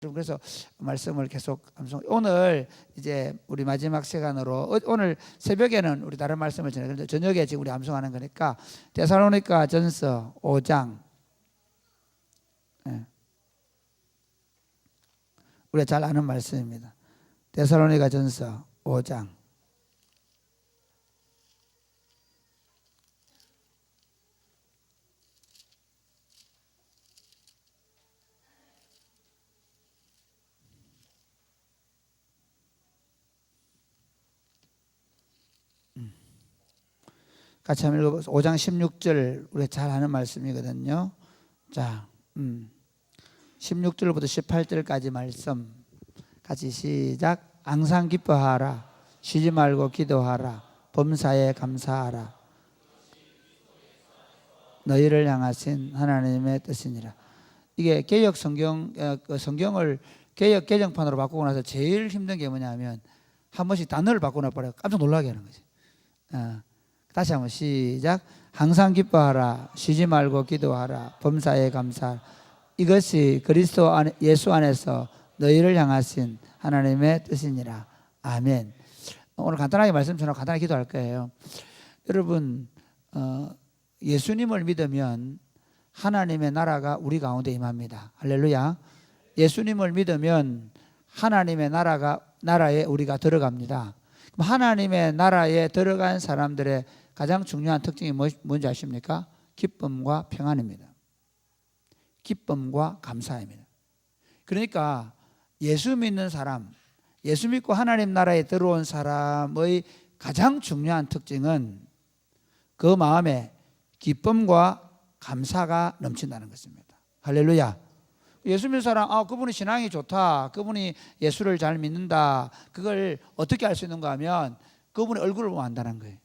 그래서 말씀을 계속 오늘 이제 우리 마지막 시간으로 오늘 새벽에는 우리 다른 말씀을 전해 저녁에 지금 우리 암송하는 거니까 데살로니가 전서 5장 우리가 잘 아는 말씀입니다. 데살로니가 전서 5장 같이 한번 읽어보세요. 5장 16절 우리가 잘 아는 말씀이거든요. 자, 16절부터 18절까지 말씀 같이 시작. 항상 기뻐하라. 쉬지 말고 기도하라. 범사에 감사하라. 너희를 향하신 하나님의 뜻이니라. 이게 개역 성경을 개역 개정판으로 바꾸고 나서 제일 힘든 게 뭐냐면 한 번씩 단어를 바꾸나 버려 깜짝 놀라게 하는 거지. 다시 한번 시작. 항상 기뻐하라. 쉬지 말고 기도하라. 범사에 감사하라. 이것이 그리스도 예수 안에서 너희를 향하신 하나님의 뜻이니라. 아멘. 오늘 간단하게 말씀 전하고 간단하게 기도할 거예요. 여러분 예수님을 믿으면 하나님의 나라가 우리 가운데 임합니다. 할렐루야. 예수님을 믿으면 하나님의 나라에 우리가 들어갑니다. 하나님의 나라에 들어간 사람들의 가장 중요한 특징이 뭔지 아십니까? 기쁨과 평안입니다. 기쁨과 감사입니다. 그러니까 예수 믿는 사람, 예수 믿고 하나님 나라에 들어온 사람의 가장 중요한 특징은 그 마음에 기쁨과 감사가 넘친다는 것입니다. 할렐루야. 예수 믿는 사람, 그분이 신앙이 좋다, 그분이 예수를 잘 믿는다, 그걸 어떻게 알 수 있는가 하면 그분의 얼굴을 보면 안다는 거예요.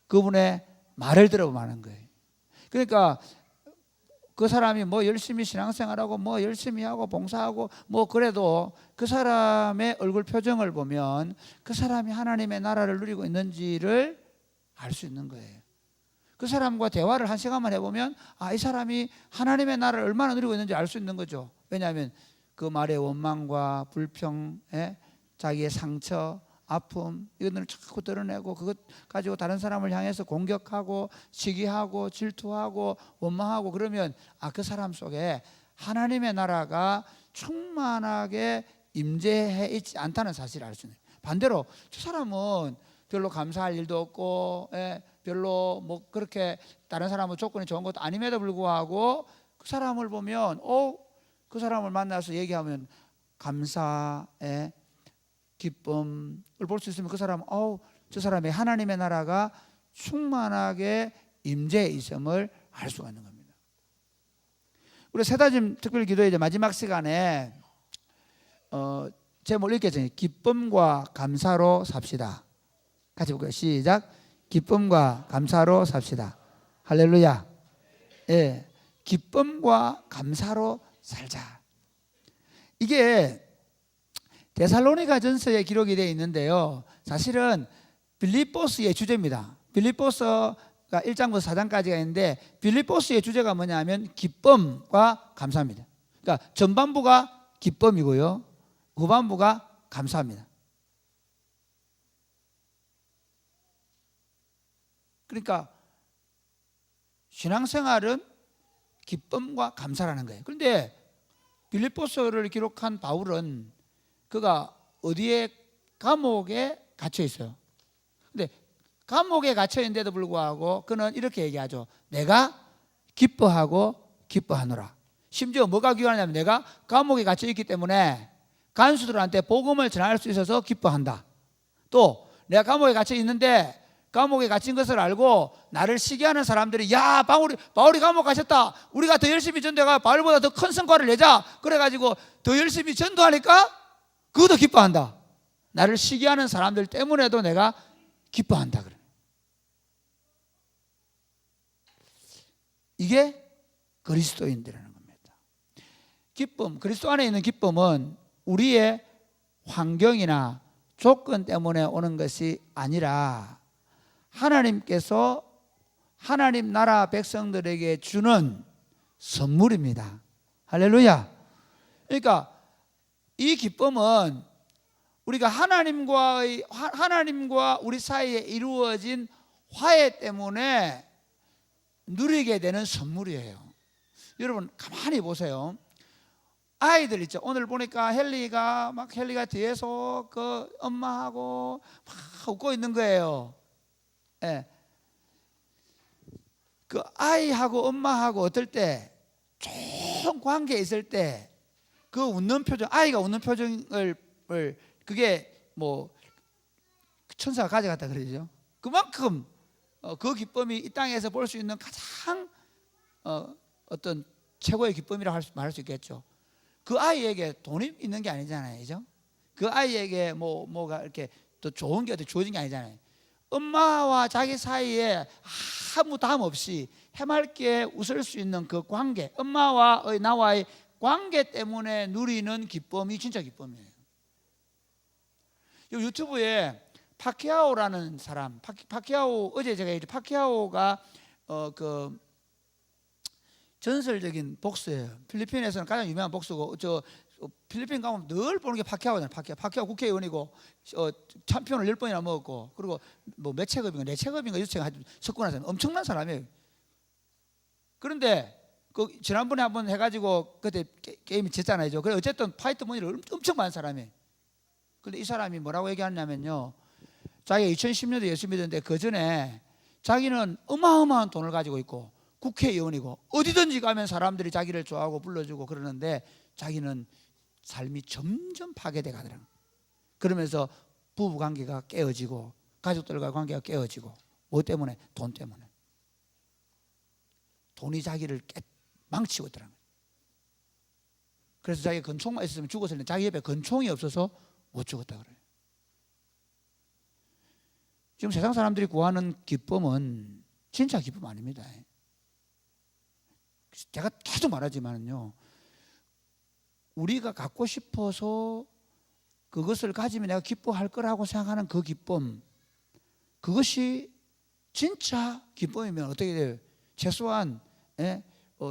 그분의 말을 들어보면 아는 거예요. 그러니까 그 사람이 뭐 열심히 신앙생활하고 뭐 열심히 하고 봉사하고 뭐 그래도 그 사람의 얼굴 표정을 보면 그 사람이 하나님의 나라를 누리고 있는지를 알 수 있는 거예요. 그 사람과 대화를 한 시간만 해보면 이 사람이 하나님의 나라를 얼마나 누리고 있는지 알 수 있는 거죠. 왜냐하면 그 말의 원망과 불평, 자기의 상처, 아픔 이것들을 자꾸 드러내고 그것 가지고 다른 사람을 향해서 공격하고 시기하고 질투하고 원망하고 그러면 그 사람 속에 하나님의 나라가 충만하게 임재해 있지 않다는 사실을 알 수 있는 거예요. 반대로 저 사람은 별로 감사할 일도 없고 별로 뭐 그렇게 다른 사람은 조건이 좋은 것도 아님에도 불구하고 그 사람을 보면 그 사람을 만나서 얘기하면 감사의 기쁨을 볼 수 있으면 그 사람은 저 사람의 하나님의 나라가 충만하게 임재해 있음을 알 수가 있는 겁니다. 우리 세다짐 특별 기도회 이제 마지막 시간에 제목을 읽게 되니 기쁨과 감사로 삽시다. 같이 볼까요? 시작. 기쁨과 감사로 삽시다. 할렐루야. 기쁨과 감사로 살자. 이게 데살로니가 전서에 기록이 되어 있는데요. 사실은 빌립보스의 주제입니다. 빌립보스가 1장부터 4장까지가 있는데 빌립보스의 주제가 뭐냐면 기쁨과 감사입니다. 그러니까 전반부가 기쁨이고요. 후반부가 감사입니다. 그러니까 신앙생활은 기쁨과 감사라는 거예요. 그런데 빌립보서를 기록한 바울은 그가 어디에 감옥에 갇혀 있어요. 근데 감옥에 갇혀 있는데도 불구하고 그는 이렇게 얘기하죠. 내가 기뻐하고 기뻐하노라. 심지어 뭐가 귀하냐면 내가 감옥에 갇혀 있기 때문에 간수들한테 복음을 전할 수 있어서 기뻐한다. 또 내가 감옥에 갇혀 있는데 감옥에 갇힌 것을 알고 나를 시기하는 사람들이 야 바울이 감옥 가셨다, 우리가 더 열심히 전도해가 바울보다 더 큰 성과를 내자, 그래가지고 더 열심히 전도하니까 그것도 기뻐한다. 나를 시기하는 사람들 때문에도 내가 기뻐한다. 그래. 이게 그리스도인들이라는 겁니다. 기쁨, 그리스도 안에 있는 기쁨은 우리의 환경이나 조건 때문에 오는 것이 아니라 하나님께서 하나님 나라 백성들에게 주는 선물입니다. 할렐루야. 그러니까 이 기쁨은 우리가 하나님과 우리 사이에 이루어진 화해 때문에 누리게 되는 선물이에요. 여러분 가만히 보세요. 아이들 있죠. 오늘 보니까 헬리가 뒤에서 그 엄마하고 막 웃고 있는 거예요. 예. 그 아이하고 엄마하고 어떨 때 좋은 관계에 있을 때 그 웃는 표정, 아이가 웃는 표정을 그게 뭐 천사가 가져갔다 그러죠. 그만큼 그 기쁨이 이 땅에서 볼 수 있는 가장 어떤 최고의 기쁨이라고 말할 수 있겠죠. 그 아이에게 돈이 있는 게 아니잖아요, 그죠? 그 아이에게 뭐가 이렇게 또 좋은 게 주어진 게 아니잖아요. 엄마와 자기 사이에 아무 담 없이 해맑게 웃을 수 있는 그 관계, 엄마와 나와의 관계 때문에 누리는 기쁨이 진짜 기쁨이에요. 유튜브에 파키아오라는 사람, 파키아오 어제 제가 얘기했죠. 파키아오가 그 전설적인 복수예요. 필리핀에서는 가장 유명한 복수고, 필리핀 가면 늘 보는 게 파키아오잖아요. 파키아오 국회의원이고 챔피언을 10번이나 먹었고, 그리고 뭐 몇 체급인가 4체급인가 6체급 석고 나서 엄청난 사람이에요. 그런데 그 지난번에 한번 해가지고 그때 게임이 졌잖아요. 그래 어쨌든 파이트 머니를 엄청 많은 사람이에요. 그런데 이 사람이 뭐라고 얘기하냐면요, 자기가 2010년도에 예수 믿었는데 그 전에 자기는 어마어마한 돈을 가지고 있고 국회의원이고 어디든지 가면 사람들이 자기를 좋아하고 불러주고 그러는데 자기는 삶이 점점 파괴돼 가더라고요. 그러면서 부부관계가 깨어지고 가족들과 관계가 깨어지고, 뭐 때문에? 돈 때문에. 돈이 자기를 망치고 있더라고요. 그래서 자기가 권총만 있었으면 죽었을 텐데 자기 옆에 권총이 없어서 못 죽었다 그래요. 지금 세상 사람들이 구하는 기쁨은 진짜 기쁨 아닙니다. 제가 계속 말하지만요, 우리가 갖고 싶어서 그것을 가지면 내가 기뻐할 거라고 생각하는 그 기쁨, 그것이 진짜 기쁨이면 어떻게 돼요? 최소한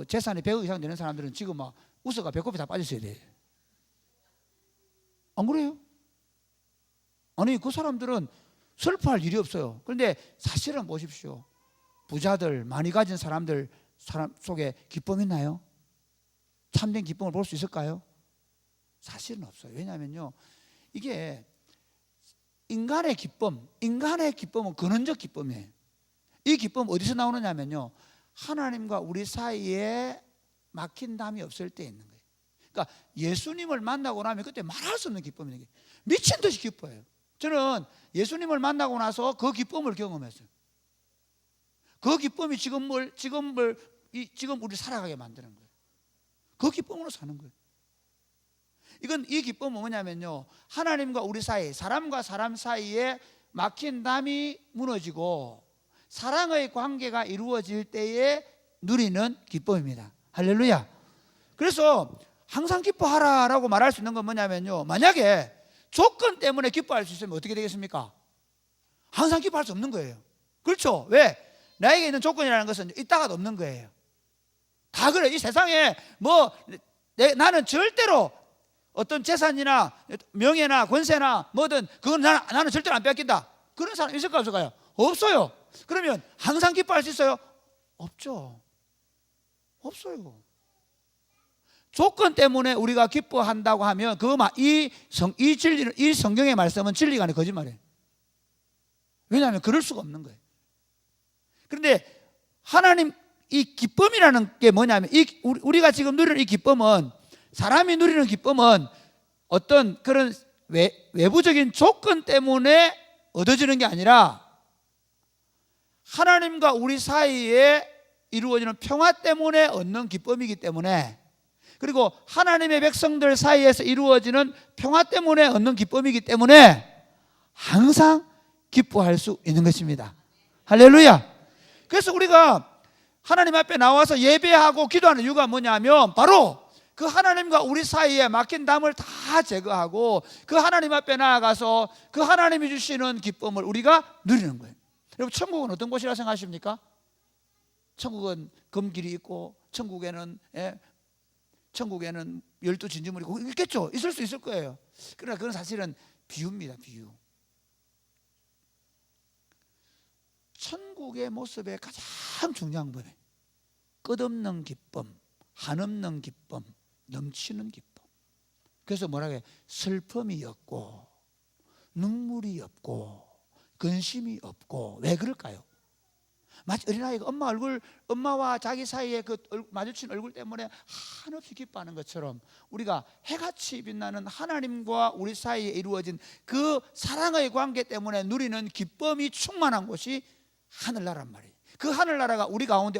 재산이 100억 이상 되는 사람들은 지금 막 웃어가 배꼽이 다 빠졌어야 돼요. 안 그래요? 아니 그 사람들은 슬퍼할 일이 없어요. 그런데 사실은 보십시오. 부자들, 많이 가진 사람 속에 기쁨이 있나요? 참된 기쁨을 볼 수 있을까요? 사실은 없어요. 왜냐하면요, 이게 인간의 기쁨은 근원적 기쁨이에요. 이 기쁨 어디서 나오느냐면요, 하나님과 우리 사이에 막힌 담이 없을 때 있는 거예요. 그러니까 예수님을 만나고 나면 그때 말할 수 없는 기쁨이 미친 듯이 기뻐해요. 저는 예수님을 만나고 나서 그 기쁨을 경험했어요. 그 기쁨이 지금 우리 살아가게 만드는 거예요. 그 기쁨으로 사는 거예요. 이 기쁨은 뭐냐면요, 하나님과 우리 사이, 사람과 사람 사이에 막힌 담이 무너지고 사랑의 관계가 이루어질 때에 누리는 기쁨입니다. 할렐루야. 그래서 항상 기뻐하라라고 말할 수 있는 건 뭐냐면요, 만약에 조건 때문에 기뻐할 수 있으면 어떻게 되겠습니까? 항상 기뻐할 수 없는 거예요. 그렇죠? 왜? 나에게 있는 조건이라는 것은 있다가도 없는 거예요. 다 그래. 이 세상에 나는 절대로 어떤 재산이나 명예나 권세나 뭐든 그건 나는 절대로 안 뺏긴다, 그런 사람 있을까 없을까요? 없어요. 그러면 항상 기뻐할 수 있어요? 없죠. 없어요. 조건 때문에 우리가 기뻐한다고 하면 이 성경의 말씀은 진리가 아니라 거짓말이에요. 왜냐하면 그럴 수가 없는 거예요. 그런데 하나님 이 기쁨이라는 게 뭐냐면, 우리가 지금 누리는 이 기쁨은, 사람이 누리는 기쁨은 어떤 그런 외부적인 조건 때문에 얻어지는 게 아니라 하나님과 우리 사이에 이루어지는 평화 때문에 얻는 기쁨이기 때문에, 그리고 하나님의 백성들 사이에서 이루어지는 평화 때문에 얻는 기쁨이기 때문에 항상 기뻐할 수 있는 것입니다. 할렐루야. 그래서 우리가 하나님 앞에 나와서 예배하고 기도하는 이유가 뭐냐면, 바로 그 하나님과 우리 사이에 막힌 담을 다 제거하고 그 하나님 앞에 나아가서 그 하나님이 주시는 기쁨을 우리가 누리는 거예요. 여러분, 천국은 어떤 곳이라 생각하십니까? 천국은 금길이 있고 천국에는 열두 진주물이 있겠죠. 있을 수 있을 거예요. 그러나 그건 사실은 비유입니다. 비유. 천국의 모습의 가장 중요한 부분, 끝없는 기쁨, 한없는 기쁨, 넘치는 기쁨. 그래서 뭐라고 해요? 슬픔이 없고 눈물이 없고 근심이 없고. 왜 그럴까요? 마치 어린아이가 엄마와 자기 사이에 그 마주친 얼굴 때문에 한없이 기뻐하는 것처럼, 우리가 해같이 빛나는 하나님과 우리 사이에 이루어진 그 사랑의 관계 때문에 누리는 기쁨이 충만한 곳이 하늘나라란 말이에요. 그 하늘나라가 우리 가운데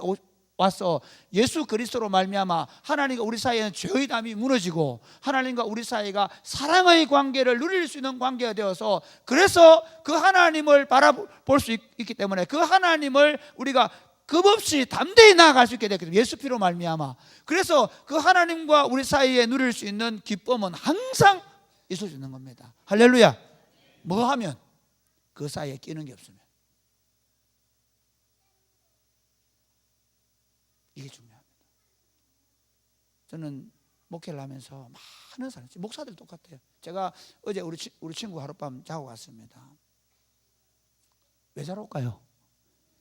와서 예수 그리스도로 말미암아 하나님과 우리 사이에는 죄의 담이 무너지고 하나님과 우리 사이가 사랑의 관계를 누릴 수 있는 관계가 되어서, 그래서 그 하나님을 바라볼 수 있기 때문에 그 하나님을 우리가 겁없이 담대히 나아갈 수 있게 됐거든요. 예수 피로 말미암아. 그래서 그 하나님과 우리 사이에 누릴 수 있는 기쁨은 항상 있을 수 있는 겁니다. 할렐루야. 뭐 하면? 그 사이에 끼는 게 없으면. 이게 중요합니다. 저는 목회를 하면서 많은 사람, 목사들 똑같아요. 제가 어제 우리 친구 하룻밤 자고 갔습니다. 왜 자러 올까요?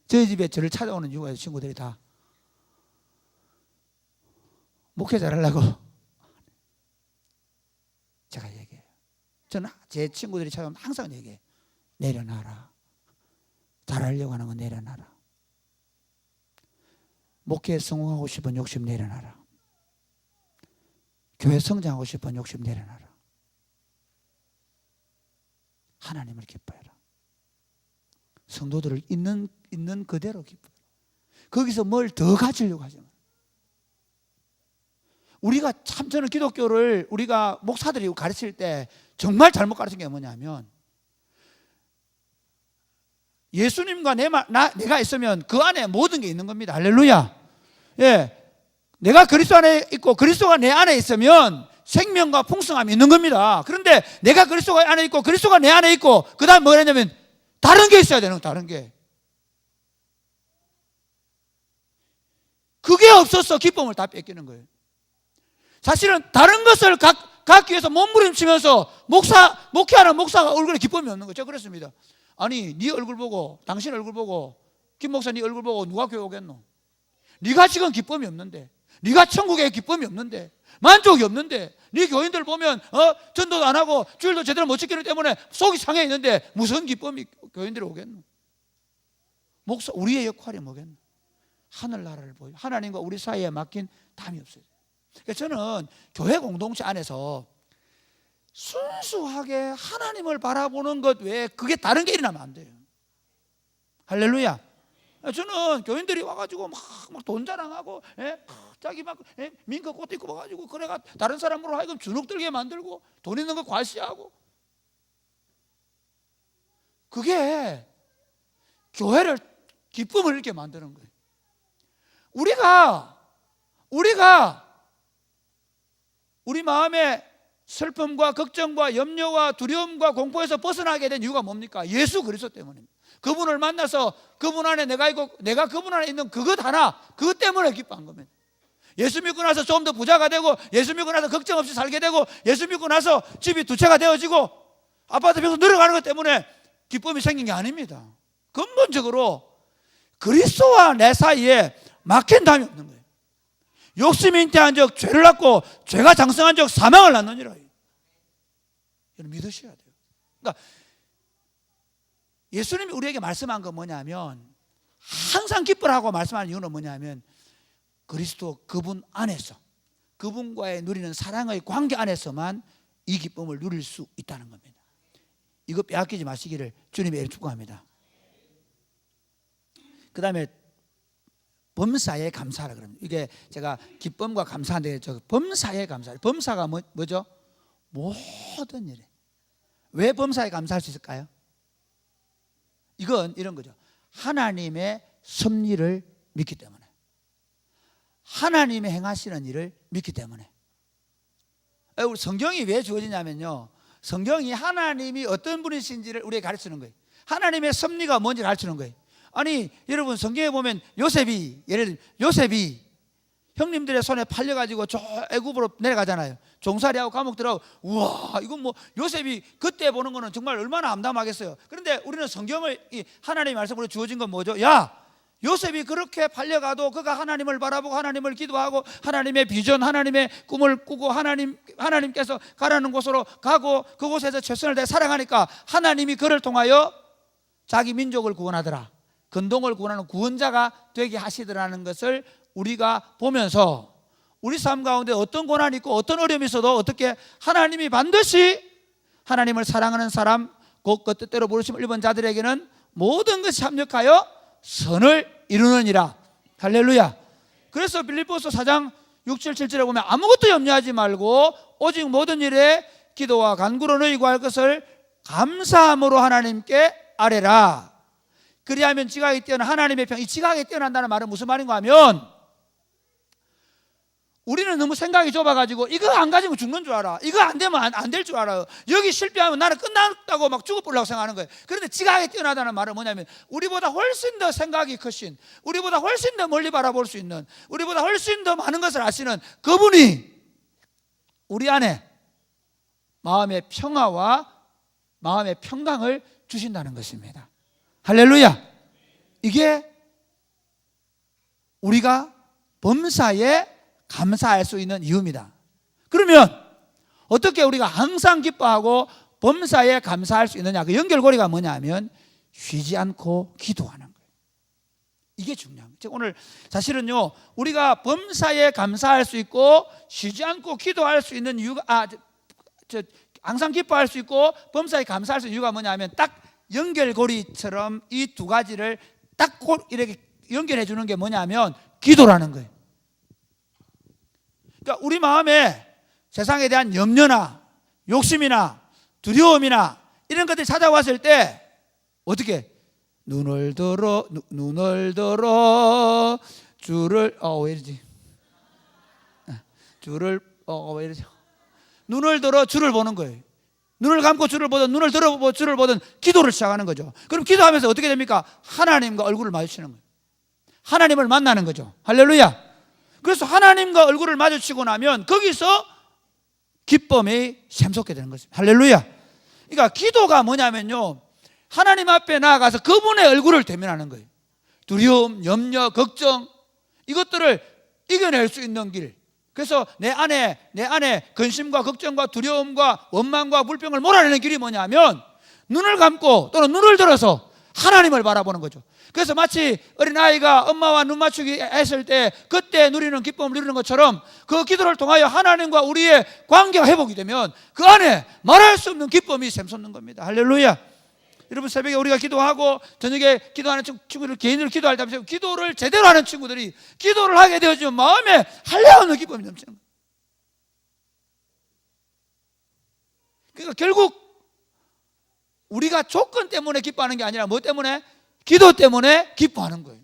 저희 집에 저를 찾아오는 이유가 친구들이 다 목회 잘하려고. 제가 얘기해요. 저는 제 친구들이 찾아오면 항상 얘기해요. 내려놔라. 잘하려고 하는 건 내려놔라. 목회에 성공하고 싶은 욕심 내려놔라. 교회 성장하고 싶은 욕심 내려놔라. 하나님을 기뻐해라. 성도들을 있는 그대로 기뻐해라. 거기서 뭘 더 가지려고 하지 마. 우리가 참, 저는 기독교를 우리가 목사들이 가르칠 때 정말 잘못 가르친 게 뭐냐면, 예수님과 내가 있으면 그 안에 모든 게 있는 겁니다. 할렐루야. 예, 내가 그리스도 안에 있고 그리스도가 내 안에 있으면 생명과 풍성함이 있는 겁니다. 그런데 내가 그리스도가 안에 있고 그리스도가 내 안에 있고 그 다음 뭐냐면 다른 게 있어야 되는 거예요. 다른 게. 그게 없어서 기쁨을 다 뺏기는 거예요. 사실은 다른 것을 갖기 위해서 몸부림치면서 목회하는 목사가 얼굴에 기쁨이 없는 거죠. 제가 그랬습니다. 아니, 네 얼굴 보고, 당신 얼굴 보고, 김 목사 네 얼굴 보고 누가 교회 오겠노? 네가 지금 기쁨이 없는데, 네가 천국에 기쁨이 없는데, 만족이 없는데, 네 교인들 보면 전도도 안 하고 주일도 제대로 못 지키기 때문에 속이 상해 있는데 무슨 기쁨이 교인들이 오겠노? 목사, 우리의 역할이 뭐겠노? 하늘나라를 보여. 하나님과 우리 사이에 맡긴 담이 없어요. 그러니까 저는 교회 공동체 안에서 순수하게 하나님을 바라보는 것 외에 그게 다른 게 일어나면 안 돼요. 할렐루야. 저는 교인들이 와가지고 막 돈 자랑하고, 자기 막 민가 꽃 입고 와가지고, 그래가 다른 사람으로 하여금 주눅들게 만들고 돈 있는 거 과시하고, 그게 교회를 기쁨을 잃게 만드는 거예요. 우리가 우리 마음에 슬픔과 걱정과 염려와 두려움과 공포에서 벗어나게 된 이유가 뭡니까? 예수 그리스도 때문입니다. 그분을 만나서 그분 안에 내가 있고 내가 그분 안에 있는 그것 하나, 그것 때문에 기뻐한 겁니다. 예수 믿고 나서 좀 더 부자가 되고, 예수 믿고 나서 걱정 없이 살게 되고, 예수 믿고 나서 집이 두 채가 되어지고 아파트 평수 늘어가는 것 때문에 기쁨이 생긴 게 아닙니다. 근본적으로 그리스도와 내 사이에 막힌 담이 없는 거예요. 욕심이 잉태한 적 죄를 낳고 죄가 장성한 적 사망을 낳느니라. 여러분 믿으셔야 돼요. 그러니까 예수님이 우리에게 말씀한 건 뭐냐면, 항상 기뻐라고 말씀하는 이유는 뭐냐면, 그리스도 그분 안에서, 그분과의 누리는 사랑의 관계 안에서만 이 기쁨을 누릴 수 있다는 겁니다. 이거 빼앗기지 마시기를 주님의 축복합니다. 그 다음에 범사에 감사하라 그럽니다. 이게 제가 기쁨과 감사인데, 범사에 감사. 범사가 뭐죠? 모든 일에. 왜 범사에 감사할 수 있을까요? 이건 이런 거죠. 하나님의 섭리를 믿기 때문에, 하나님의 행하시는 일을 믿기 때문에. 우리 성경이 왜 주어지냐면요, 성경이 하나님이 어떤 분이신지를 우리에게 가르치는 거예요. 하나님의 섭리가 뭔지를 가르치는 거예요. 아니 여러분, 성경에 보면 요셉이, 예를 들면 요셉이 형님들의 손에 팔려가지고 저 애굽으로 내려가잖아요. 종살이하고 감옥 들어가고, 우와, 이건 뭐 요셉이 그때 보는 거는 정말 얼마나 암담하겠어요. 그런데 우리는 성경을, 하나님의 말씀으로 주어진 건 뭐죠? 야, 요셉이 그렇게 팔려가도 그가 하나님을 바라보고 하나님을 기도하고 하나님의 비전, 하나님의 꿈을 꾸고 하나님께서 가라는 곳으로 가고 그곳에서 최선을 다해 살아가니까 하나님이 그를 통하여 자기 민족을 구원하더라, 근동을 구원하는 구원자가 되게 하시더라는 것을 우리가 보면서 우리 삶 가운데 어떤 고난이 있고 어떤 어려움이 있어도 어떻게 하나님이 반드시 하나님을 사랑하는 사람, 곧 그 뜻대로 부르심을 입은 자들에게는 모든 것이 합력하여 선을 이루느니라. 할렐루야. 그래서 빌립보서 4장 6, 7, 7절에 보면 아무것도 염려하지 말고 오직 모든 일에 기도와 간구로 너희 구할 것을 감사함으로 하나님께 아뢰라. 그리하면 지각이 뛰어난 하나님의 평. 이 지각이 뛰어난다는 말은 무슨 말인가 하면, 우리는 너무 생각이 좁아가지고 이거 안 가지면 죽는 줄 알아, 이거 안 되면 안 될 줄 알아요, 여기 실패하면 나는 끝났다고 막 죽어버리려고 생각하는 거예요. 그런데 지각이 뛰어나다는 말은 뭐냐면 우리보다 훨씬 더 생각이 크신, 우리보다 훨씬 더 멀리 바라볼 수 있는, 우리보다 훨씬 더 많은 것을 아시는 그분이 우리 안에 마음의 평화와 마음의 평강을 주신다는 것입니다. 할렐루야. 이게 우리가 범사에 감사할 수 있는 이유입니다. 그러면 어떻게 우리가 항상 기뻐하고 범사에 감사할 수 있느냐? 그 연결고리가 뭐냐면 쉬지 않고 기도하는 거예요. 이게 중요한 거예요. 오늘 사실은요, 우리가 범사에 감사할 수 있고 쉬지 않고 기도할 수 있는 이유가, 항상 기뻐할 수 있고 범사에 감사할 수 있는 이유가 뭐냐면 딱 연결고리처럼 이 두 가지를 딱 이렇게 연결해 주는 게 뭐냐면 기도라는 거예요. 그러니까 우리 마음에 세상에 대한 염려나 욕심이나 두려움이나 이런 것들이 찾아왔을 때 어떻게? 눈을 들어 주를 왜 이러지? 주를 왜 이러지? 눈을 들어 주를 보는 거예요. 눈을 감고 주를 보든 눈을 들어 주를 보든 기도를 시작하는 거죠. 그럼 기도하면서 어떻게 됩니까? 하나님과 얼굴을 마주치는 거예요. 하나님을 만나는 거죠. 할렐루야. 그래서 하나님과 얼굴을 마주치고 나면 거기서 기쁨이 샘솟게 되는 것입니다. 할렐루야. 그러니까 기도가 뭐냐면요, 하나님 앞에 나아가서 그분의 얼굴을 대면하는 거예요. 두려움, 염려, 걱정, 이것들을 이겨낼 수 있는 길. 그래서 내 안에 근심과 걱정과 두려움과 원망과 불평을 몰아내는 길이 뭐냐면 눈을 감고 또는 눈을 들어서 하나님을 바라보는 거죠. 그래서 마치 어린아이가 엄마와 눈 맞추기 했을 때 그때 누리는 기쁨을 누리는 것처럼 그 기도를 통하여 하나님과 우리의 관계가 회복이 되면 그 안에 말할 수 없는 기쁨이 샘솟는 겁니다. 할렐루야. 여러분, 새벽에 우리가 기도하고 저녁에 기도하는 친구들, 개인으로 기도할 때 기도를 제대로 하는 친구들이 기도를 하게 되어지면 마음에 한량없는 기쁨이 넘치는 거예요. 그러니까 결국 우리가 조건 때문에 기뻐하는 게 아니라 뭐 때문에? 기도 때문에 기뻐하는 거예요.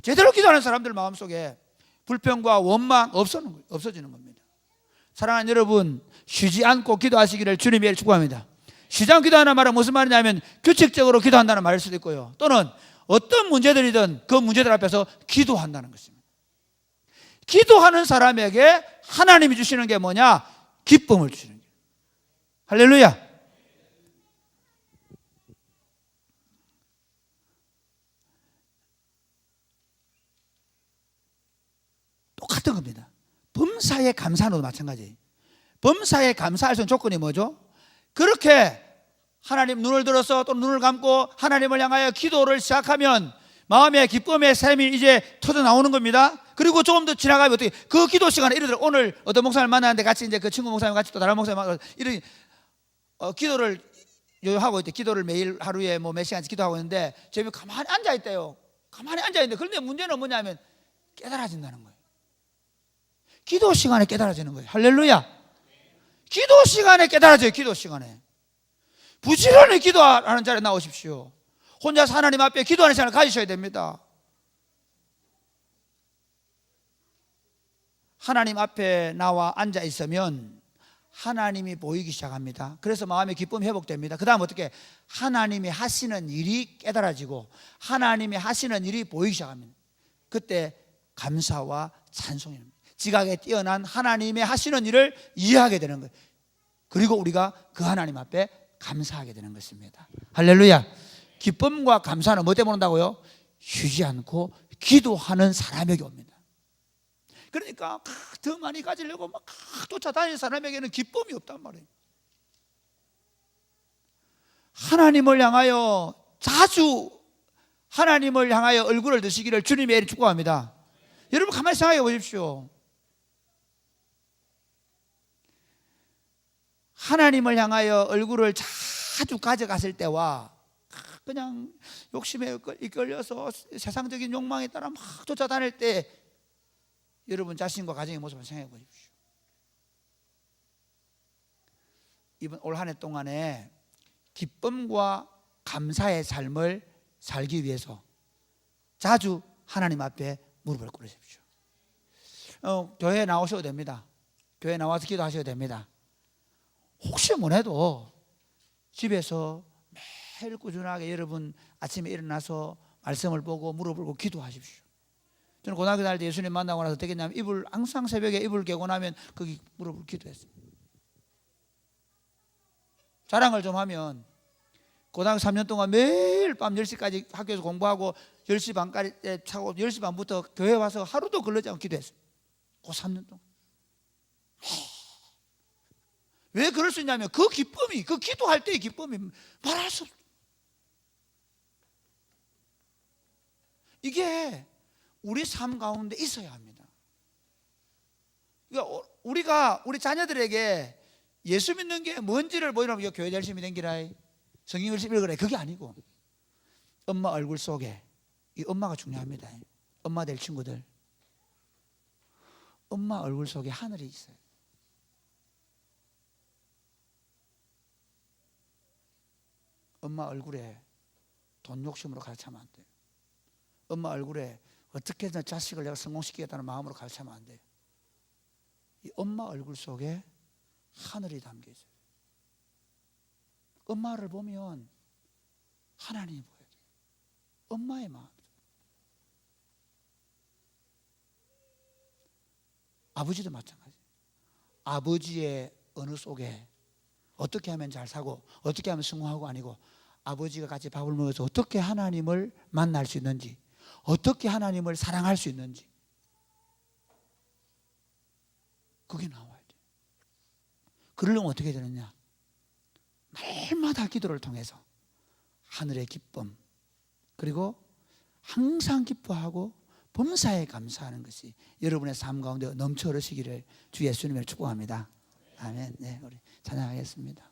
제대로 기도하는 사람들 마음속에 불평과 원망 없어지는 겁니다. 사랑하는 여러분, 쉬지 않고 기도하시기를 주님의 축복합니다. 쉬지 않고 기도하는 말은 무슨 말이냐면 규칙적으로 기도한다는 말일 수도 있고요, 또는 어떤 문제들이든 그 문제들 앞에서 기도한다는 것입니다. 기도하는 사람에게 하나님이 주시는 게 뭐냐? 기쁨을 주시는 거예요. 할렐루야. 똑같은 겁니다. 범사에 감사하는 것도 마찬가지예요. 범사에 감사할 수 있는 조건이 뭐죠? 그렇게 하나님 눈을 들어서 또 눈을 감고 하나님을 향하여 기도를 시작하면 마음의 기쁨의 샘이 이제 터져 나오는 겁니다. 그리고 조금 더 지나가면 어떻게? 그 기도 시간에 예를 들어 오늘 어떤 목사님을 만나는데 같이 이제 그 친구 목사님 같이 또 다른 목사님 만나서 이런 기도를 하고 있대. 기도를 매일 하루에 뭐 몇 시간씩 기도하고 있는데 저희 가만히 앉아 있대요. 가만히 앉아 있는데 그런데 문제는 뭐냐면 깨달아진다는 거예요. 기도 시간에 깨달아지는 거예요. 할렐루야. 기도 시간에 깨달아져요. 기도 시간에 부지런히 기도하는 자리에 나오십시오. 혼자서 하나님 앞에 기도하는 시간을 가지셔야 됩니다. 하나님 앞에 나와 앉아 있으면 하나님이 보이기 시작합니다. 그래서 마음의 기쁨이 회복됩니다. 그 다음 어떻게? 하나님이 하시는 일이 깨달아지고 하나님이 하시는 일이 보이기 시작합니다. 그때 감사와 찬송입니다. 지각에 뛰어난 하나님의 하시는 일을 이해하게 되는 거예요. 그리고 우리가 그 하나님 앞에 감사하게 되는 것입니다. 할렐루야. 기쁨과 감사는 뭐 때문에 온다고요? 쉬지 않고 기도하는 사람에게 옵니다. 그러니까 더 많이 가지려고 막 쫓아다니는 사람에게는 기쁨이 없단 말이에요. 하나님을 향하여 자주 하나님을 향하여 얼굴을 드시기를 주님의 축복합니다. 여러분 가만히 생각해 보십시오. 하나님을 향하여 얼굴을 자주 가져갔을 때와 그냥 욕심에 이끌려서 세상적인 욕망에 따라 막 쫓아다닐 때 여러분 자신과 가정의 모습을 생각해 보십시오. 이번 올 한 해 동안에 기쁨과 감사의 삶을 살기 위해서 자주 하나님 앞에 무릎을 꿇으십시오. 교회에 나오셔도 됩니다. 교회에 나와서 기도하셔도 됩니다. 혹시 뭐래도 집에서 매일 꾸준하게 여러분 아침에 일어나서 말씀을 보고 무릎을 꿇고 기도하십시오. 저는 고등학교 다닐 때 예수님 만나고 나서 어떻게 했냐면 항상 새벽에 이불 깨고 나면 거기 무릎을 기도했어요. 자랑을 좀 하면 고등학교 3년 동안 매일 밤 10시까지 학교에서 공부하고 10시 반까지 차고 10시 반부터 교회 와서 하루도 걸르지 않고 기도했어요. 그 3년 동안. 왜 그럴 수 있냐면 그 기쁨이, 그 기도할 때의 기쁨이 말할 수 없어요. 이게 우리 삶 가운데 있어야 합니다. 그러니까 우리 자녀들에게 예수 믿는 게 뭔지를 보이려면 교회 열심히 댕기라, 성경 열심히 읽으라, 그게 아니고 엄마 얼굴 속에, 이 엄마가 중요합니다. 엄마 될 친구들, 엄마 얼굴 속에 하늘이 있어요. 엄마 얼굴에 돈 욕심으로 가르치면 안 돼요. 엄마 얼굴에 어떻게든 자식을 내가 성공시키겠다는 마음으로 가르치면 안 돼요. 이 엄마 얼굴 속에 하늘이 담겨 있어요. 엄마를 보면 하나님이 보여요. 엄마의 마음. 아버지도 마찬가지예요. 아버지의 어느 속에 어떻게 하면 잘 사고 어떻게 하면 성공하고 아니고 아버지가 같이 밥을 먹어서 어떻게 하나님을 만날 수 있는지, 어떻게 하나님을 사랑할 수 있는지, 그게 나와야 돼요. 그러려면 어떻게 되느냐? 날마다 기도를 통해서 하늘의 기쁨, 그리고 항상 기뻐하고 범사에 감사하는 것이 여러분의 삶 가운데 넘쳐 흐르시기를 주 예수님을 축복합니다. 아멘. 네, 우리 찬양하겠습니다.